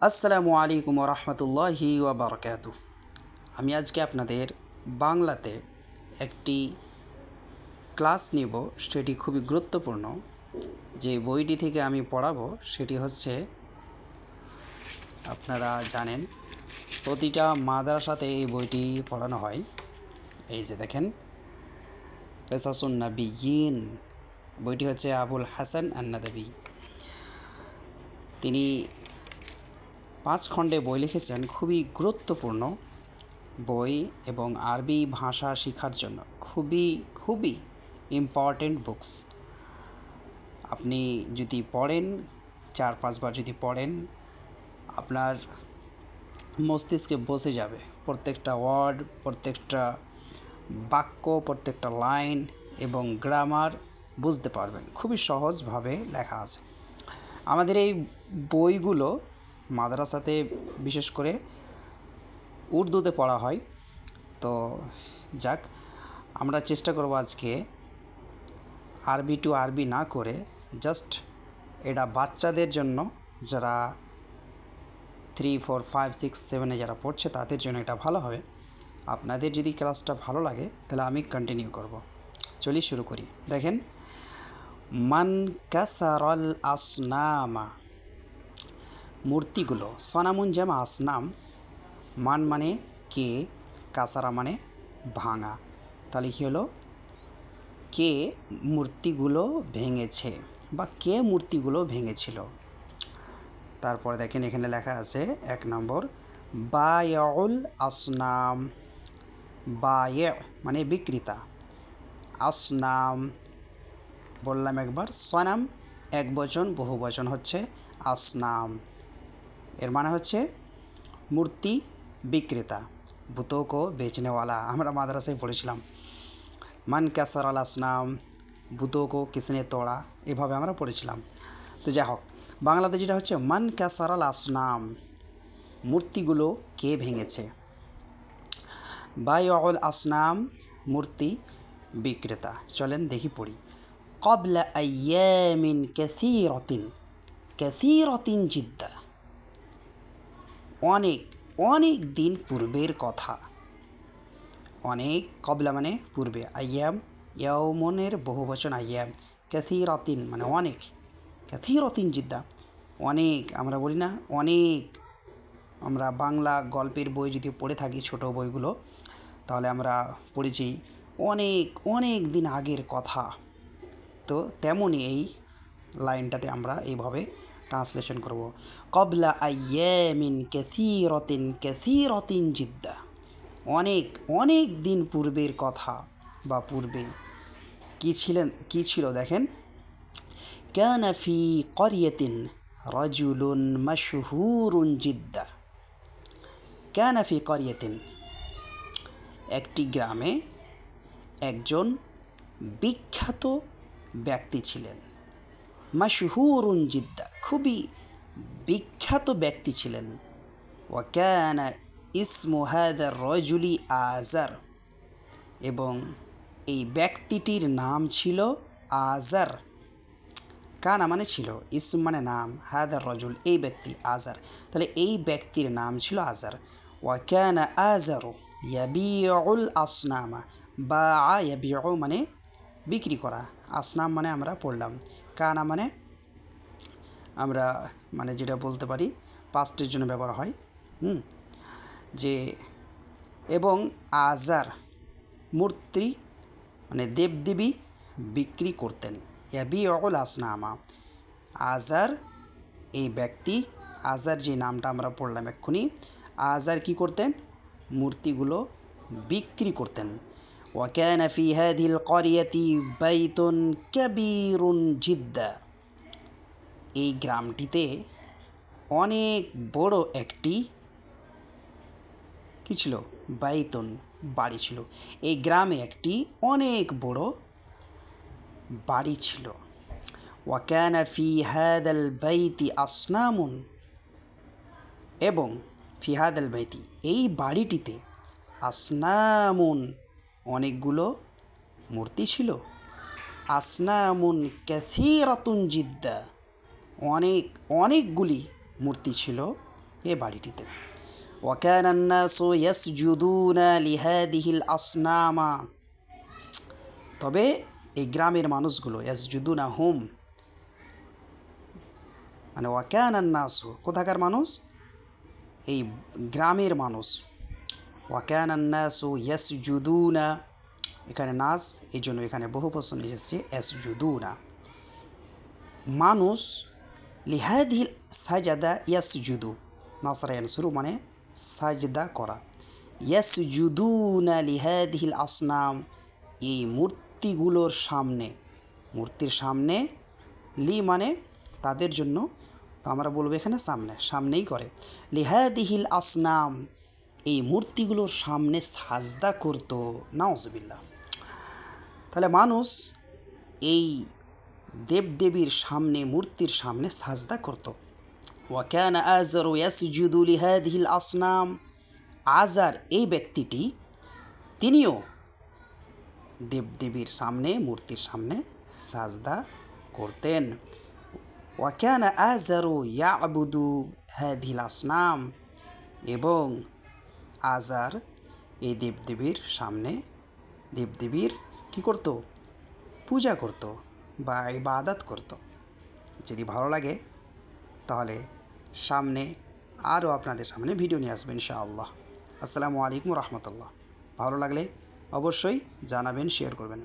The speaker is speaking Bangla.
আসসালামু আলাইকুম রহমতুল্লাহি ওয়াবারকাতু। আমি আজকে আপনাদের বাংলাতে একটি ক্লাস নেব, সেটি খুবই গুরুত্বপূর্ণ। যে বইটি থেকে আমি পড়াবো সেটি হচ্ছে, আপনারা জানেন প্রতিটা মাদ্রাসাতে এই বইটি পড়ানো হয়। এই যে দেখেন, কিসাসুন নবিয়্যিন, বইটি হচ্ছে আবুল হাসান আন-নাদভী। তিনি 5 খণ্ডে বই লিখেছেন, খুবই গুরুত্বপূর্ণ বই এবং আরবি ভাষা শেখার জন্য খুবই খুবই ইম্পর্টেন্ট বুকস। আপনি যদি পড়েন, 4-5 বার যদি পড়েন, আপনার মস্তিষ্কে বসে যাবে। প্রত্যেকটা ওয়ার্ড, প্রত্যেকটা বাক্য, প্রত্যেকটা লাইন এবং গ্রামার বুঝতে পারবেন। খুবই সহজভাবে লেখা আছে। আমাদের এই বইগুলো মাদ্রাসাতে বিশেষ করে উর্দুতে পড়া হয়। তো যাক, আমরা চেষ্টা করব আজকে আরবি টু আরবি না করে জাস্ট এটা বাচ্চাদের জন্য, যারা 3, 4, 5, 6, 7-এ যারা পড়ছে তাদের জন্য এটা ভালো হবে। আপনাদের যদি ক্লাসটা ভালো লাগে তাহলে আমি কন্টিনিউ করব। চলি শুরু করি। দেখেন, মান কাসারাল আসনামা, মূর্তিগুলো, সনামুন জামা আসনাম, মান মানে কে, কাসারা মানে ভাঙা। তাহলে কি হলো, কে মূর্তিগুলো ভেঙেছে বা কে মূর্তিগুলো ভেঙেছিল। তারপরে দেখেন এখানে লেখা আছে 1 নম্বর, বায়াউল আসনাম। বায়ে মানে বিক্রেতা, আসনাম বললাম একবার, সনাম এক বচন, বহু বচন হচ্ছে আসনাম। এর মানে হচ্ছে মূর্তি বিক্রেতা, বুতোं को बेचने वाला। আমরা মাদ্রাসায় পড়েছিলাম, মান কাসারাল আসনাম, বুতোं को किसने तोड़ा, এভাবে আমরা পড়েছিলাম। তো যাই হোক, বাংলাতে যেটা হচ্ছে মান কাসারাল আসনাম, মূর্তিগুলো কে ভেঙেছে। বায়উল আসনাম, মূর্তি বিক্রেতা। চলেন দেখি পড়ি। ক্বাবলা আইয়ামিন কাসীরাতিন, কাসীরাতিন জিদ্দা, অনেক অনেক দিন পূর্বের কথা। অনেক, ক্বাবলা মানে পূর্বে, আইয়াম ইয়াউমনের বহুবচন আইয়াম, কাসীরাতিন মানে অনেক, কাসীরাতিন জিদ্দা অনেক। আমরা বলি না অনেক, আমরা বাংলা গল্পের বই যদি পড়ে থাকি, ছোট বইগুলো, তাহলে আমরা পড়েছি অনেক অনেক দিন আগের কথা। তো তেমনই এই লাইনটাতে আমরা এইভাবে ট্রান্সলেশন করব, ক্বাবলা আইয়ামিন কাসীরাতিন, কাসীরাতিন জিদ্দা, অনেক অনেক দিন পূর্বের কথা বা পূর্বে। কি ছিল দেখেন, কানা ফি ক্বরিয়াতিন রাজুলুন মাশহুরুন জিদ্দা। কানা ফি ক্বরিয়াতিন, একটি গ্রামে একজন বিখ্যাত ব্যক্তি ছিলেন। মাশহুরুন জিদ্দা, খুবই বিখ্যাত ব্যক্তি ছিলেন। ওয়া কানা ইসমু হাদার রাজুলি আজার, এবং এই ব্যক্তিটির নাম ছিল আজার। কানা মানে ছিল, ইসম মানে নাম, হাদার রাজুল এই ব্যক্তি, আজার, তাহলে এই ব্যক্তির নাম ছিল আজার। ওয়া কানা আজারু ইয়াবিউল আসনামা, বাআ ইয়াবিউ মানে বিক্রি করা, আসনাম মানে আমরা পড়লাম, কানা মানে আমরা মানে যেটা বলতে পারি পাস্টের জন্য ব্যবহার হয়। যে এবং আজার মূর্তি মানে দেবদেবী বিক্রি করতেন। ইয়াবিউল আসনামা, আজার এই ব্যক্তি, আজার যে নামটা আমরা পড়লাম এক্ষুনি, আজার কি করতেন, মূর্তিগুলো বিক্রি করতেন। ওয়া কানা ফি হাযিহিল ক্বরিয়াতি বাইতুন কাবীরুন জিদ্দা, এই গ্রামটিতে অনেক বড় একটি কি ছিল, বাইতুন বাড়ি ছিল। এই গ্রামে একটি অনেক বড় বাড়ি ছিল। ওয়া কানা ফি হাদাল বাইতি আসনামুন, এবং ফি হাদাল বাইতি এই বাড়িটিতে, আসনামুন অনেকগুলো মূর্তি ছিল, আসনামুন কাসীরাতুন জিদ্দা অনেকগুলি মূর্তি ছিল, এ বাড়িটিতে। ওয়াকানা আন-নাসু ইয়াসজুদুনা লিহাদিহিল আসনামা, তবে এই গ্রামের মানুষগুলো ইয়াসজুদুনা হুম মানে ওয়াকানা আন-নাসু কোথাকার মানুষ? এই গ্রামের মানুষ। ওয়াকানা আন-নাসু ইয়াসজুদুনা, এখানে নাস, এই জন্য এখানে বহুবচন এসেছে ইয়াসজুদুনা। মানুষ লিহাদিহিল সাজাদা ইয়াসজুদু, নাসরা ইয়ানসুরু মানে সাজদা করা। ইয়াসজুদুনা লিহাদিহিল আসনাম, এই মূর্তিগুলোর সামনে, মূর্তির সামনে, লি মানে তাদের জন্য, তো আমরা বলবো এখানে সামনে, সামনেই করে। লিহাদিহিল আসনাম, এই মূর্তিগুলোর সামনে সাজদা করত। নাউজুবিল্লাহ। তাহলে মানুষ এই দেবদেবীর সামনে, মূর্তির সামনে সাজদা করত। ওয়াকানা আযারু ইয়াসজুদু লিহাদিহিল আসনাম, আযার এই ব্যক্তিটি তিনিও দেবদেবীর সামনে, মূর্তির সামনে সাজদা করতেন। ওয়াকানা আযারু ইয়াবুদু হাদিহিল আসনাম, এবং আযার এই দেবদেবীর সামনে, দেবদেবীর কি করত? পূজা করত বা ইবাদত করত। যদি ভালো লাগে তাহলে সামনে আরও আপনাদের সামনে ভিডিও নিয়ে আসবেন ইনশাআল্লাহ। আসসালামু আলাইকুম রহমতুল্লাহ। ভালো লাগলে অবশ্যই জানাবেন, শেয়ার করবেন।